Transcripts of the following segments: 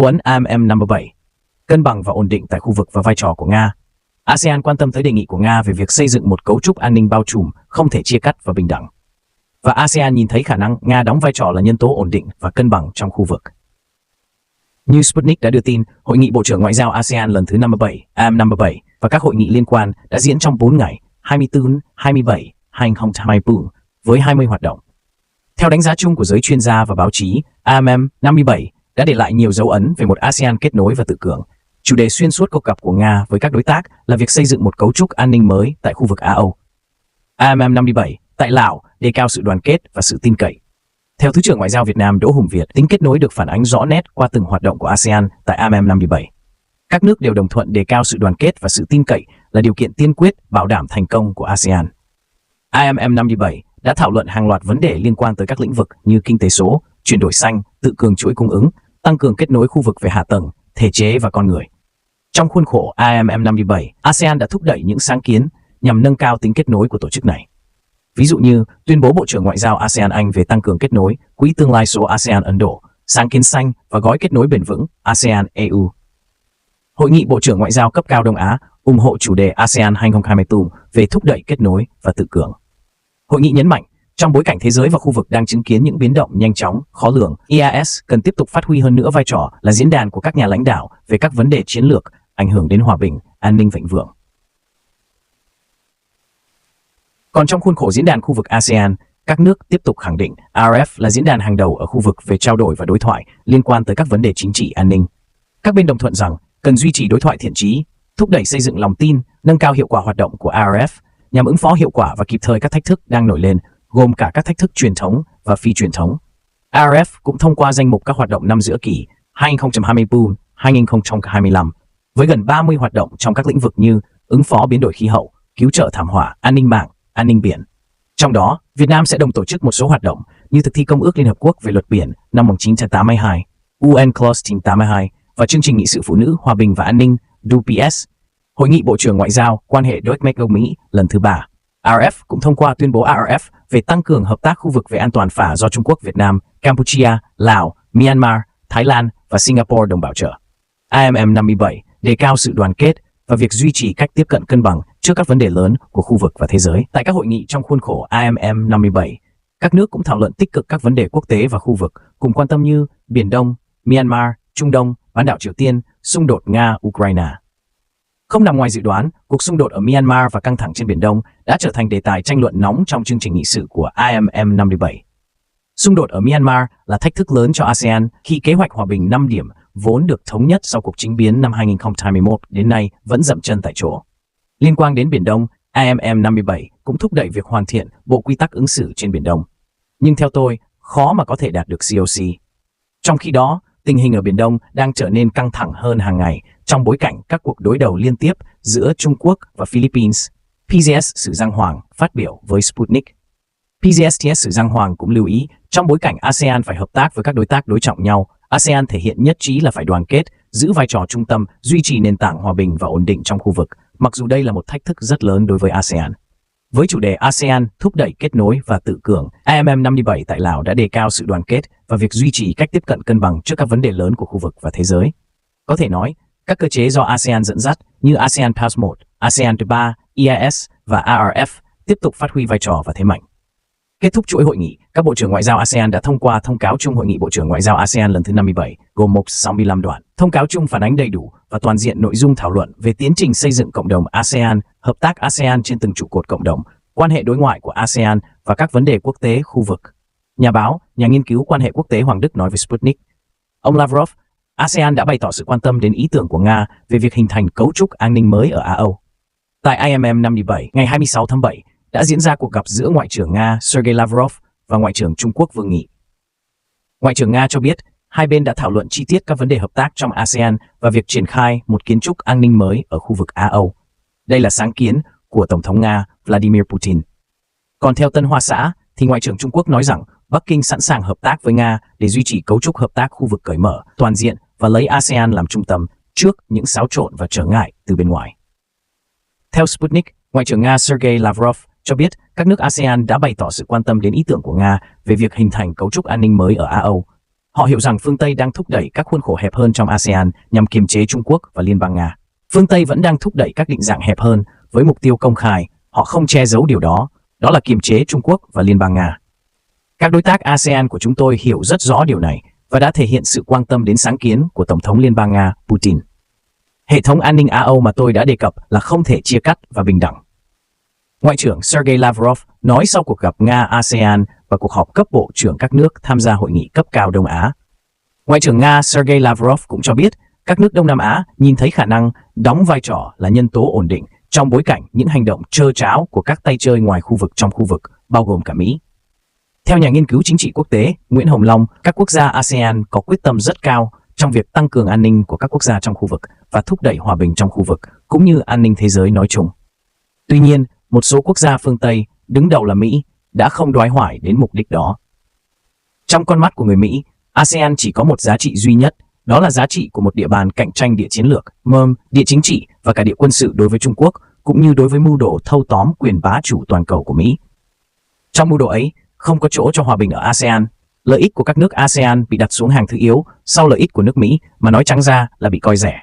Dấu ấn AMM number 7. Cân bằng và ổn định tại khu vực và vai trò của Nga. ASEAN quan tâm tới đề nghị của Nga về việc xây dựng một cấu trúc an ninh bao trùm, không thể chia cắt và bình đẳng. Và ASEAN nhìn thấy khả năng Nga đóng vai trò là nhân tố ổn định và cân bằng trong khu vực. Như Sputnik đã đưa tin, Hội nghị Bộ trưởng Ngoại giao ASEAN lần thứ 57, AM number 7 và các hội nghị liên quan đã diễn trong 4 ngày, 24, 27, 2024, với 20 hoạt động. Theo đánh giá chung của giới chuyên gia và báo chí, AMM 57 đã để lại nhiều dấu ấn về một ASEAN kết nối và tự cường. Chủ đề xuyên suốt cuộc gặp của Nga với các đối tác là việc xây dựng một cấu trúc an ninh mới tại khu vực Á-Âu. AMM 57 tại Lào đề cao sự đoàn kết và sự tin cậy. Theo Thứ trưởng Ngoại giao Việt Nam Đỗ Hùng Việt, tính kết nối được phản ánh rõ nét qua từng hoạt động của ASEAN tại AMM 57. Các nước đều đồng thuận đề cao sự đoàn kết và sự tin cậy là điều kiện tiên quyết bảo đảm thành công của ASEAN. AMM 57 đã thảo luận hàng loạt vấn đề liên quan tới các lĩnh vực như kinh tế số, chuyển đổi xanh, tự cường chuỗi cung ứng, tăng cường kết nối khu vực về hạ tầng, thể chế và con người. Trong khuôn khổ AMM 57, ASEAN đã thúc đẩy những sáng kiến nhằm nâng cao tính kết nối của tổ chức này. Ví dụ như tuyên bố Bộ trưởng Ngoại giao ASEAN Anh về tăng cường kết nối, Quỹ tương lai số ASEAN Ấn Độ, sáng kiến xanh và gói kết nối bền vững ASEAN EU. Hội nghị Bộ trưởng Ngoại giao cấp cao Đông Á ủng hộ chủ đề ASEAN 2024 về thúc đẩy kết nối và tự cường. Hội nghị nhấn mạnh, trong bối cảnh thế giới và khu vực đang chứng kiến những biến động nhanh chóng, khó lường, EAS cần tiếp tục phát huy hơn nữa vai trò là diễn đàn của các nhà lãnh đạo về các vấn đề chiến lược ảnh hưởng đến hòa bình, an ninh thịnh vượng. Còn trong khuôn khổ diễn đàn khu vực ASEAN, các nước tiếp tục khẳng định RF là diễn đàn hàng đầu ở khu vực về trao đổi và đối thoại liên quan tới các vấn đề chính trị an ninh. Các bên đồng thuận rằng cần duy trì đối thoại thiện chí, thúc đẩy xây dựng lòng tin, nâng cao hiệu quả hoạt động của RF nhằm ứng phó hiệu quả và kịp thời các thách thức đang nổi lên, gồm cả các thách thức truyền thống và phi truyền thống. RF cũng thông qua danh mục các hoạt động năm giữa kỳ 2024-2025 với gần 30 hoạt động trong các lĩnh vực như ứng phó biến đổi khí hậu, cứu trợ thảm họa, an ninh mạng, an ninh biển. Trong đó, Việt Nam sẽ đồng tổ chức một số hoạt động như thực thi Công ước Liên Hợp Quốc về luật biển năm 1982, UNCLOS 82 và chương trình nghị sự phụ nữ, hòa bình và an ninh UPS. Hội nghị Bộ trưởng Ngoại giao quan hệ đối tác Mỹ lần thứ 3. RF cũng thông qua tuyên bố ARF về tăng cường hợp tác khu vực về an toàn phả do Trung Quốc, Việt Nam, Campuchia, Lào, Myanmar, Thái Lan và Singapore đồng bảo trợ. AMM 57 đề cao sự đoàn kết và việc duy trì cách tiếp cận cân bằng trước các vấn đề lớn của khu vực và thế giới. Tại các hội nghị trong khuôn khổ AMM 57, các nước cũng thảo luận tích cực các vấn đề quốc tế và khu vực cùng quan tâm như Biển Đông, Myanmar, Trung Đông, bán đảo Triều Tiên, xung đột Nga-Ukraine. Không nằm ngoài dự đoán, cuộc xung đột ở Myanmar và căng thẳng trên Biển Đông đã trở thành đề tài tranh luận nóng trong chương trình nghị sự của AMM 57. Xung đột ở Myanmar là thách thức lớn cho ASEAN khi kế hoạch hòa bình 5 điểm vốn được thống nhất sau cuộc chính biến năm 2021 đến nay vẫn dậm chân tại chỗ. Liên quan đến Biển Đông, AMM 57 cũng thúc đẩy việc hoàn thiện bộ quy tắc ứng xử trên Biển Đông. Nhưng theo tôi, khó mà có thể đạt được COC. Trong khi đó, tình hình ở Biển Đông đang trở nên căng thẳng hơn hàng ngày trong bối cảnh các cuộc đối đầu liên tiếp giữa Trung Quốc và Philippines. PZS Sử Giang Hoàng phát biểu với Sputnik. PZSTS Sử Giang Hoàng cũng lưu ý, trong bối cảnh ASEAN phải hợp tác với các đối tác đối trọng nhau, ASEAN thể hiện nhất trí là phải đoàn kết, giữ vai trò trung tâm, duy trì nền tảng hòa bình và ổn định trong khu vực, mặc dù đây là một thách thức rất lớn đối với ASEAN. Với chủ đề ASEAN thúc đẩy kết nối và tự cường, AMM 57 tại Lào đã đề cao sự đoàn kết và việc duy trì cách tiếp cận cân bằng trước các vấn đề lớn của khu vực và thế giới. Có thể nói, các cơ chế do ASEAN dẫn dắt như ASEAN Plus 1, ASEAN Plus 3, EAS và ARF tiếp tục phát huy vai trò và thế mạnh. Kết thúc chuỗi hội nghị, các Bộ trưởng Ngoại giao ASEAN đã thông qua thông cáo chung Hội nghị Bộ trưởng Ngoại giao ASEAN lần thứ 57, gồm 65 đoạn. Thông cáo chung phản ánh đầy đủ và toàn diện nội dung thảo luận về tiến trình xây dựng cộng đồng ASEAN, hợp tác ASEAN trên từng trụ cột cộng đồng, quan hệ đối ngoại của ASEAN và các vấn đề quốc tế khu vực. Nhà báo, nhà nghiên cứu quan hệ quốc tế Hoàng Đức nói với Sputnik. Ông Lavrov, ASEAN đã bày tỏ sự quan tâm đến ý tưởng của Nga về việc hình thành cấu trúc an ninh mới ở Á-Âu. Tại IMM 57, ngày 26 tháng 7, đã diễn ra cuộc gặp giữa Ngoại trưởng Nga Sergei Lavrov và Ngoại trưởng Trung Quốc Vương Nghị. Ngoại trưởng Nga cho biết hai bên đã thảo luận chi tiết các vấn đề hợp tác trong ASEAN và việc triển khai một kiến trúc an ninh mới ở khu vực Á-Âu. Đây là sáng kiến của Tổng thống Nga Vladimir Putin. Còn theo Tân Hoa Xã, thì Ngoại trưởng Trung Quốc nói rằng Bắc Kinh sẵn sàng hợp tác với Nga để duy trì cấu trúc hợp tác khu vực cởi mở, toàn diện và lấy ASEAN làm trung tâm trước những xáo trộn và trở ngại từ bên ngoài. Theo Sputnik, Ngoại trưởng Nga Sergei Lavrov cho biết các nước ASEAN đã bày tỏ sự quan tâm đến ý tưởng của Nga về việc hình thành cấu trúc an ninh mới ở Á-Âu. Họ hiểu rằng phương Tây đang thúc đẩy các khuôn khổ hẹp hơn trong ASEAN nhằm kiềm chế Trung Quốc và Liên bang Nga. Phương Tây vẫn đang thúc đẩy các định dạng hẹp hơn với mục tiêu công khai, họ không che giấu điều đó, đó là kiềm chế Trung Quốc và Liên bang Nga. Các đối tác ASEAN của chúng tôi hiểu rất rõ điều này và đã thể hiện sự quan tâm đến sáng kiến của Tổng thống Liên bang Nga Putin. Hệ thống an ninh Á-Âu mà tôi đã đề cập là không thể chia cắt và bình đẳng. Ngoại trưởng Sergei Lavrov nói sau cuộc gặp Nga-ASEAN và cuộc họp cấp bộ trưởng các nước tham gia hội nghị cấp cao Đông Á. Ngoại trưởng Nga Sergei Lavrov cũng cho biết các nước Đông Nam Á nhìn thấy khả năng đóng vai trò là nhân tố ổn định trong bối cảnh những hành động trơ tráo của các tay chơi ngoài khu vực trong khu vực, bao gồm cả Mỹ. Theo nhà nghiên cứu chính trị quốc tế Nguyễn Hồng Long, các quốc gia ASEAN có quyết tâm rất cao trong việc tăng cường an ninh của các quốc gia trong khu vực và thúc đẩy hòa bình trong khu vực, cũng như an ninh thế giới nói chung. Tuy nhiên, một số quốc gia phương Tây, đứng đầu là Mỹ, đã không đoái hoài đến mục đích đó. Trong con mắt của người Mỹ, ASEAN chỉ có một giá trị duy nhất, đó là giá trị của một địa bàn cạnh tranh địa chiến lược, địa chính trị và cả địa quân sự đối với Trung Quốc, cũng như đối với mưu đồ thâu tóm quyền bá chủ toàn cầu của Mỹ. Trong mưu đồ ấy, không có chỗ cho hòa bình ở ASEAN. Lợi ích của các nước ASEAN bị đặt xuống hàng thứ yếu sau lợi ích của nước Mỹ, mà nói trắng ra là bị coi rẻ.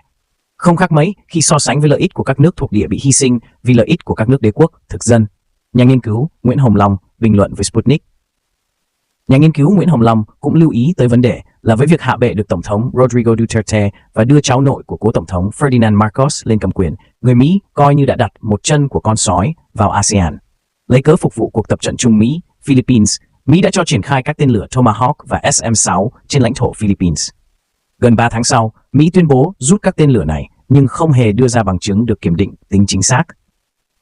Không khác mấy khi so sánh với lợi ích của các nước thuộc địa bị hy sinh vì lợi ích của các nước đế quốc, thực dân. Nhà nghiên cứu Nguyễn Hồng Long bình luận với Sputnik. Nhà nghiên cứu Nguyễn Hồng Long cũng lưu ý tới vấn đề là với việc hạ bệ được Tổng thống Rodrigo Duterte và đưa cháu nội của cố Tổng thống Ferdinand Marcos lên cầm quyền, người Mỹ coi như đã đặt một chân của con sói vào ASEAN. Lấy cớ phục vụ cuộc tập trận chung Mỹ-Philippines, Mỹ đã cho triển khai các tên lửa Tomahawk và SM-6 trên lãnh thổ Philippines. Gần 3 tháng sau, Mỹ tuyên bố rút các tên lửa này nhưng không hề đưa ra bằng chứng được kiểm định tính chính xác.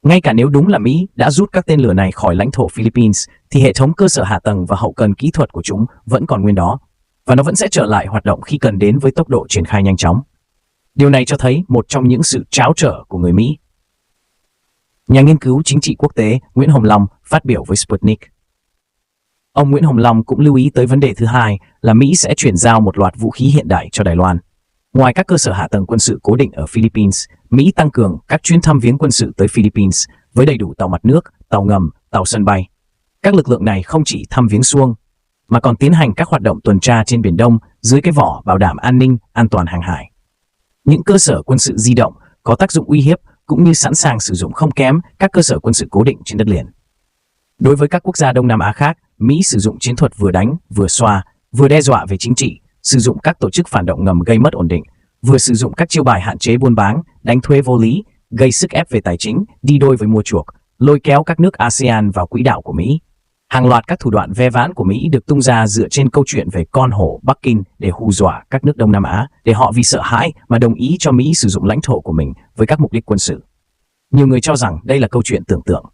Ngay cả nếu đúng là Mỹ đã rút các tên lửa này khỏi lãnh thổ Philippines, thì hệ thống cơ sở hạ tầng và hậu cần kỹ thuật của chúng vẫn còn nguyên đó, và nó vẫn sẽ trở lại hoạt động khi cần đến với tốc độ triển khai nhanh chóng. Điều này cho thấy một trong những sự tráo trở của người Mỹ. Nhà nghiên cứu chính trị quốc tế Nguyễn Hồng Long phát biểu với Sputnik. Ông Nguyễn Hồng Long cũng lưu ý tới vấn đề thứ hai là Mỹ sẽ chuyển giao một loạt vũ khí hiện đại cho Đài Loan. Ngoài các cơ sở hạ tầng quân sự cố định ở Philippines, Mỹ tăng cường các chuyến thăm viếng quân sự tới Philippines với đầy đủ tàu mặt nước, tàu ngầm, tàu sân bay. Các lực lượng này không chỉ thăm viếng xuông, mà còn tiến hành các hoạt động tuần tra trên Biển Đông dưới cái vỏ bảo đảm an ninh, an toàn hàng hải. Những cơ sở quân sự di động có tác dụng uy hiếp cũng như sẵn sàng sử dụng không kém các cơ sở quân sự cố định trên đất liền. Đối với các quốc gia Đông Nam Á khác, Mỹ sử dụng chiến thuật vừa đánh, vừa xoa, vừa đe dọa về chính trị, sử dụng các tổ chức phản động ngầm gây mất ổn định, vừa sử dụng các chiêu bài hạn chế buôn bán, đánh thuế vô lý, gây sức ép về tài chính, đi đôi với mua chuộc, lôi kéo các nước ASEAN vào quỹ đạo của Mỹ. Hàng loạt các thủ đoạn ve vãn của Mỹ được tung ra dựa trên câu chuyện về con hổ Bắc Kinh để hù dọa các nước Đông Nam Á, để họ vì sợ hãi mà đồng ý cho Mỹ sử dụng lãnh thổ của mình với các mục đích quân sự. Nhiều người cho rằng đây là câu chuyện tưởng tượng.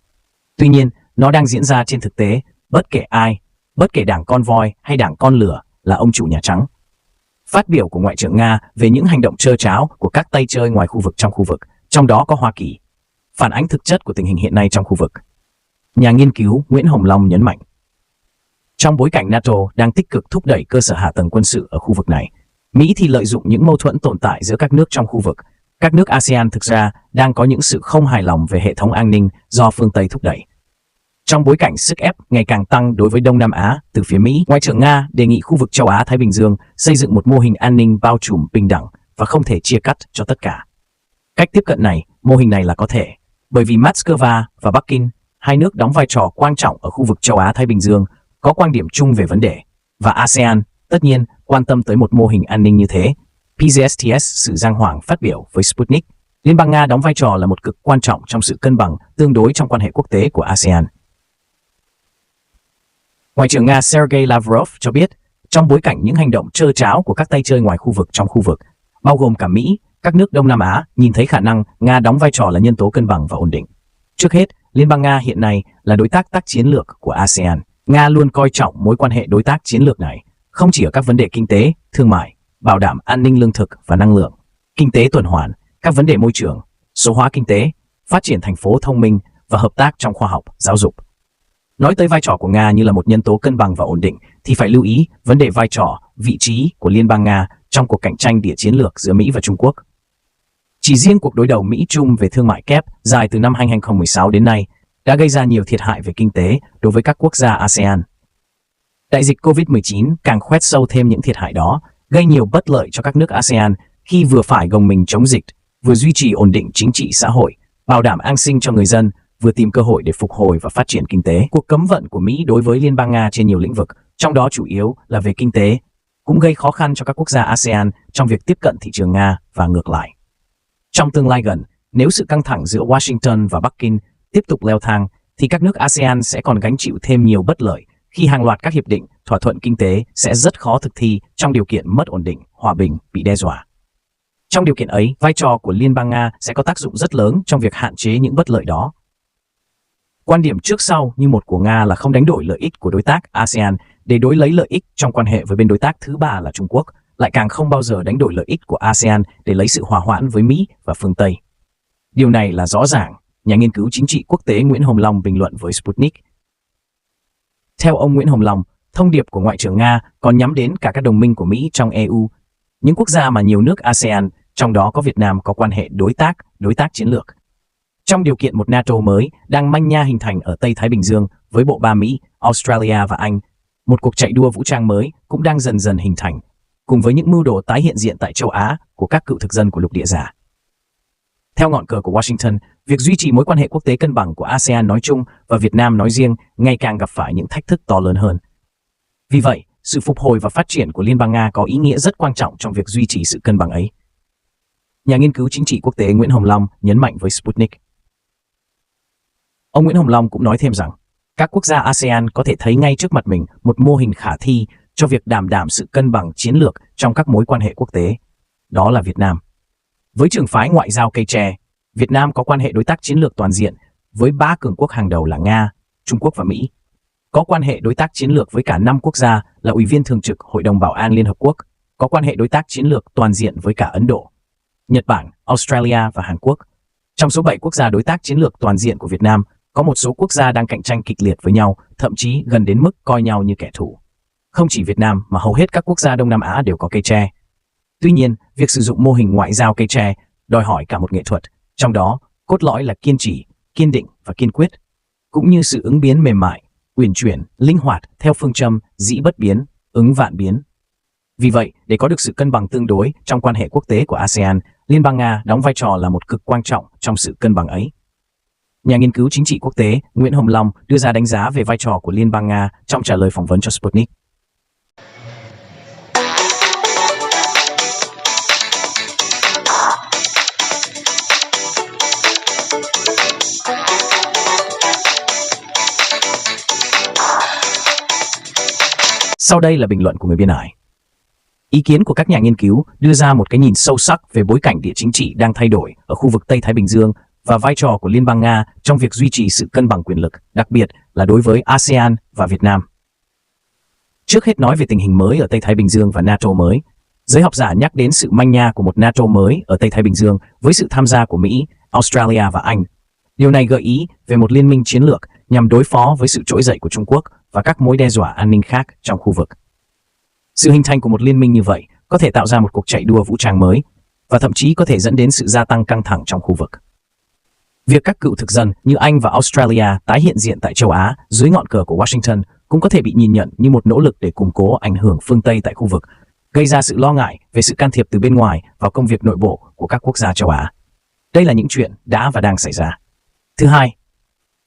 Tuy nhiên, nó đang diễn ra trên thực tế, bất kể ai, bất kể đảng con voi hay đảng con lửa là ông chủ Nhà Trắng. Phát biểu của Ngoại trưởng Nga về những hành động trơ tráo của các tay chơi ngoài khu vực, trong đó có Hoa Kỳ, phản ánh thực chất của tình hình hiện nay trong khu vực. Nhà nghiên cứu Nguyễn Hồng Long nhấn mạnh. Trong bối cảnh NATO đang tích cực thúc đẩy cơ sở hạ tầng quân sự ở khu vực này, Mỹ thì lợi dụng những mâu thuẫn tồn tại giữa các nước trong khu vực. Các nước ASEAN thực ra đang có những sự không hài lòng về hệ thống an ninh do phương Tây thúc đẩy. Trong bối cảnh sức ép ngày càng tăng đối với Đông Nam Á từ phía Mỹ, Ngoại trưởng Nga đề nghị khu vực châu Á-Thái Bình Dương xây dựng một mô hình an ninh bao trùm bình đẳng và không thể chia cắt cho tất cả. Cách tiếp cận này, mô hình này là có thể, bởi vì Moscow và Bắc Kinh, hai nước đóng vai trò quan trọng ở khu vực châu Á-Thái Bình Dương, có quan điểm chung về vấn đề, và ASEAN, tất nhiên, quan tâm tới một mô hình an ninh như thế. PZSTS Sử Giang Hoàng phát biểu với Sputnik, Liên bang Nga đóng vai trò là một cực quan trọng trong sự cân bằng tương đối trong quan hệ quốc tế của ASEAN. Ngoại trưởng Nga Sergei Lavrov cho biết, trong bối cảnh những hành động trơ tráo của các tay chơi ngoài khu vực trong khu vực, bao gồm cả Mỹ, các nước Đông Nam Á nhìn thấy khả năng Nga đóng vai trò là nhân tố cân bằng và ổn định. Trước hết, Liên bang Nga hiện nay là đối tác tác chiến lược của ASEAN. Nga luôn coi trọng mối quan hệ đối tác chiến lược này, không chỉ ở các vấn đề kinh tế, thương mại, bảo đảm an ninh lương thực và năng lượng, kinh tế tuần hoàn, các vấn đề môi trường, số hóa kinh tế, phát triển thành phố thông minh và hợp tác trong khoa học, giáo dục. Nói tới vai trò của Nga như là một nhân tố cân bằng và ổn định thì phải lưu ý vấn đề vai trò, vị trí của Liên bang Nga trong cuộc cạnh tranh địa chiến lược giữa Mỹ và Trung Quốc. Chỉ riêng cuộc đối đầu Mỹ-Trung về thương mại kép dài từ năm 2016 đến nay đã gây ra nhiều thiệt hại về kinh tế đối với các quốc gia ASEAN. Đại dịch COVID-19 càng khoét sâu thêm những thiệt hại đó, gây nhiều bất lợi cho các nước ASEAN khi vừa phải gồng mình chống dịch, vừa duy trì ổn định chính trị xã hội, bảo đảm an sinh cho người dân, vừa tìm cơ hội để phục hồi và phát triển kinh tế. Cuộc cấm vận của Mỹ đối với Liên bang Nga trên nhiều lĩnh vực, trong đó chủ yếu là về kinh tế, cũng gây khó khăn cho các quốc gia ASEAN trong việc tiếp cận thị trường Nga và ngược lại. Trong tương lai gần, nếu sự căng thẳng giữa Washington và Bắc Kinh tiếp tục leo thang, thì các nước ASEAN sẽ còn gánh chịu thêm nhiều bất lợi khi hàng loạt các hiệp định, thỏa thuận kinh tế sẽ rất khó thực thi trong điều kiện mất ổn định, hòa bình bị đe dọa. Trong điều kiện ấy, vai trò của Liên bang Nga sẽ có tác dụng rất lớn trong việc hạn chế những bất lợi đó. Quan điểm trước sau như một của Nga là không đánh đổi lợi ích của đối tác ASEAN để đối lấy lợi ích trong quan hệ với bên đối tác thứ ba là Trung Quốc, lại càng không bao giờ đánh đổi lợi ích của ASEAN để lấy sự hòa hoãn với Mỹ và phương Tây. Điều này là rõ ràng, nhà nghiên cứu chính trị quốc tế Nguyễn Hồng Long bình luận với Sputnik. Theo ông Nguyễn Hồng Long, thông điệp của Ngoại trưởng Nga còn nhắm đến cả các đồng minh của Mỹ trong EU, những quốc gia mà nhiều nước ASEAN, trong đó có Việt Nam, có quan hệ đối tác chiến lược. Trong điều kiện một NATO mới đang manh nha hình thành ở Tây Thái Bình Dương với bộ ba Mỹ, Australia và Anh, một cuộc chạy đua vũ trang mới cũng đang dần dần hình thành, cùng với những mưu đồ tái hiện diện tại châu Á của các cựu thực dân của lục địa già. Theo ngọn cờ của Washington, việc duy trì mối quan hệ quốc tế cân bằng của ASEAN nói chung và Việt Nam nói riêng ngày càng gặp phải những thách thức to lớn hơn. Vì vậy, sự phục hồi và phát triển của Liên bang Nga có ý nghĩa rất quan trọng trong việc duy trì sự cân bằng ấy. Nhà nghiên cứu chính trị quốc tế Nguyễn Hồng Long nhấn mạnh với Sputnik. Ông Nguyễn Hồng Long cũng nói thêm rằng, các quốc gia ASEAN có thể thấy ngay trước mặt mình một mô hình khả thi cho việc đảm sự cân bằng chiến lược trong các mối quan hệ quốc tế. Đó là Việt Nam. Với trường phái ngoại giao cây tre, Việt Nam có quan hệ đối tác chiến lược toàn diện với ba cường quốc hàng đầu là Nga, Trung Quốc và Mỹ. Có quan hệ đối tác chiến lược với cả 5 quốc gia là Ủy viên thường trực Hội đồng Bảo an Liên Hợp Quốc. Có quan hệ đối tác chiến lược toàn diện với cả Ấn Độ, Nhật Bản, Australia và Hàn Quốc. Trong số 7 quốc gia đối tác chiến lược toàn diện của Việt Nam, có một số quốc gia đang cạnh tranh kịch liệt với nhau, thậm chí gần đến mức coi nhau như kẻ thù. Không chỉ Việt Nam mà hầu hết các quốc gia Đông Nam Á đều có cây tre. Tuy nhiên, việc sử dụng mô hình ngoại giao cây tre đòi hỏi cả một nghệ thuật, trong đó cốt lõi là kiên trì, kiên định và kiên quyết, cũng như sự ứng biến mềm mại, uyển chuyển, linh hoạt theo phương châm dĩ bất biến, ứng vạn biến. Vì vậy, để có được sự cân bằng tương đối trong quan hệ quốc tế của ASEAN, Liên bang Nga đóng vai trò là một cực quan trọng trong sự cân bằng ấy. Nhà nghiên cứu chính trị quốc tế Nguyễn Hồng Long đưa ra đánh giá về vai trò của Liên bang Nga trong trả lời phỏng vấn cho Sputnik. Sau đây là bình luận của người biên ải. Ý kiến của các nhà nghiên cứu đưa ra một cái nhìn sâu sắc về bối cảnh địa chính trị đang thay đổi ở khu vực Tây Thái Bình Dương và vai trò của Liên bang Nga trong việc duy trì sự cân bằng quyền lực, đặc biệt là đối với ASEAN và Việt Nam. Trước hết nói về tình hình mới ở Tây Thái Bình Dương và NATO mới, giới học giả nhắc đến sự manh nha của một NATO mới ở Tây Thái Bình Dương với sự tham gia của Mỹ, Australia và Anh. Điều này gợi ý về một liên minh chiến lược nhằm đối phó với sự trỗi dậy của Trung Quốc và các mối đe dọa an ninh khác trong khu vực. Sự hình thành của một liên minh như vậy có thể tạo ra một cuộc chạy đua vũ trang mới và thậm chí có thể dẫn đến sự gia tăng căng thẳng trong khu vực. Việc các cựu thực dân như Anh và Australia tái hiện diện tại châu Á dưới ngọn cờ của Washington cũng có thể bị nhìn nhận như một nỗ lực để củng cố ảnh hưởng phương Tây tại khu vực, gây ra sự lo ngại về sự can thiệp từ bên ngoài vào công việc nội bộ của các quốc gia châu Á. Đây là những chuyện đã và đang xảy ra. Thứ hai,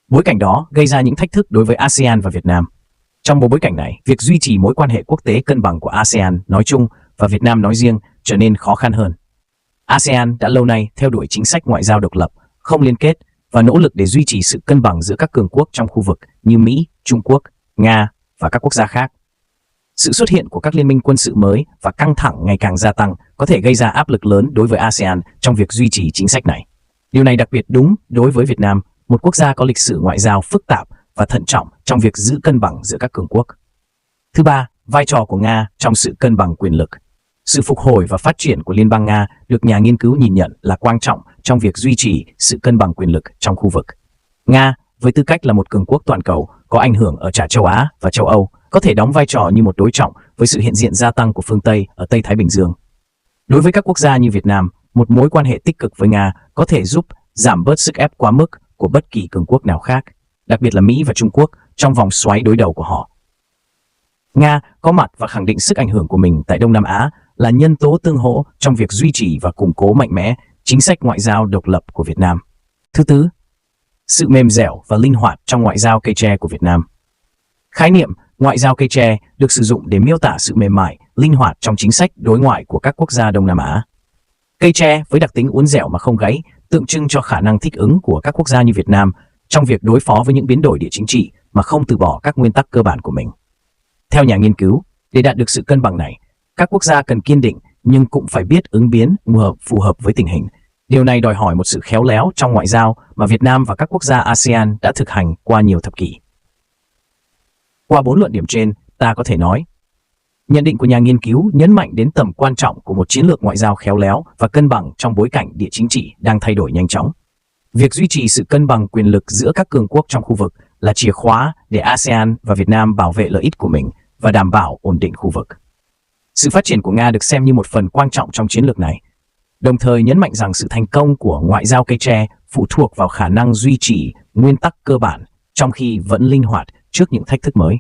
bối cảnh đó gây ra những thách thức đối với ASEAN và Việt Nam. Trong bối cảnh này, việc duy trì mối quan hệ quốc tế cân bằng của ASEAN nói chung và Việt Nam nói riêng trở nên khó khăn hơn. ASEAN đã lâu nay theo đuổi chính sách ngoại giao độc lập, không liên kết và nỗ lực để duy trì sự cân bằng giữa các cường quốc trong khu vực như Mỹ, Trung Quốc, Nga và các quốc gia khác. Sự xuất hiện của các liên minh quân sự mới và căng thẳng ngày càng gia tăng có thể gây ra áp lực lớn đối với ASEAN trong việc duy trì chính sách này. Điều này đặc biệt đúng đối với Việt Nam, một quốc gia có lịch sử ngoại giao phức tạp và thận trọng trong việc giữ cân bằng giữa các cường quốc. Thứ ba, vai trò của Nga trong sự cân bằng quyền lực. Sự phục hồi và phát triển của Liên bang Nga được nhà nghiên cứu nhìn nhận là quan trọng trong việc duy trì sự cân bằng quyền lực trong khu vực. Nga, với tư cách là một cường quốc toàn cầu có ảnh hưởng ở cả châu Á và châu Âu, có thể đóng vai trò như một đối trọng với sự hiện diện gia tăng của phương Tây ở Tây Thái Bình Dương. Đối với các quốc gia như Việt Nam, một mối quan hệ tích cực với Nga có thể giúp giảm bớt sức ép quá mức của bất kỳ cường quốc nào khác, đặc biệt là Mỹ và Trung Quốc, trong vòng xoáy đối đầu của họ. Nga có mặt và khẳng định sức ảnh hưởng của mình tại Đông Nam Á là nhân tố tương hỗ trong việc duy trì và củng cố mạnh mẽ chính sách ngoại giao độc lập của Việt Nam. Thứ tư, sự mềm dẻo và linh hoạt trong ngoại giao cây tre của Việt Nam. Khái niệm ngoại giao cây tre được sử dụng để miêu tả sự mềm mại, linh hoạt trong chính sách đối ngoại của các quốc gia Đông Nam Á. Cây tre với đặc tính uốn dẻo mà không gãy tượng trưng cho khả năng thích ứng của các quốc gia như Việt Nam trong việc đối phó với những biến đổi địa chính trị mà không từ bỏ các nguyên tắc cơ bản của mình. Theo nhà nghiên cứu, để đạt được sự cân bằng này, các quốc gia cần kiên định nhưng cũng phải biết ứng biến phù hợp với tình hình. Điều này đòi hỏi một sự khéo léo trong ngoại giao mà Việt Nam và các quốc gia ASEAN đã thực hành qua nhiều thập kỷ. Qua 4 luận điểm trên, ta có thể nói, nhận định của nhà nghiên cứu nhấn mạnh đến tầm quan trọng của một chiến lược ngoại giao khéo léo và cân bằng trong bối cảnh địa chính trị đang thay đổi nhanh chóng. Việc duy trì sự cân bằng quyền lực giữa các cường quốc trong khu vực là chìa khóa để ASEAN và Việt Nam bảo vệ lợi ích của mình và đảm bảo ổn định khu vực. Sự phát triển của Nga được xem như một phần quan trọng trong chiến lược này, đồng thời nhấn mạnh rằng sự thành công của ngoại giao cây tre phụ thuộc vào khả năng duy trì nguyên tắc cơ bản trong khi vẫn linh hoạt trước những thách thức mới.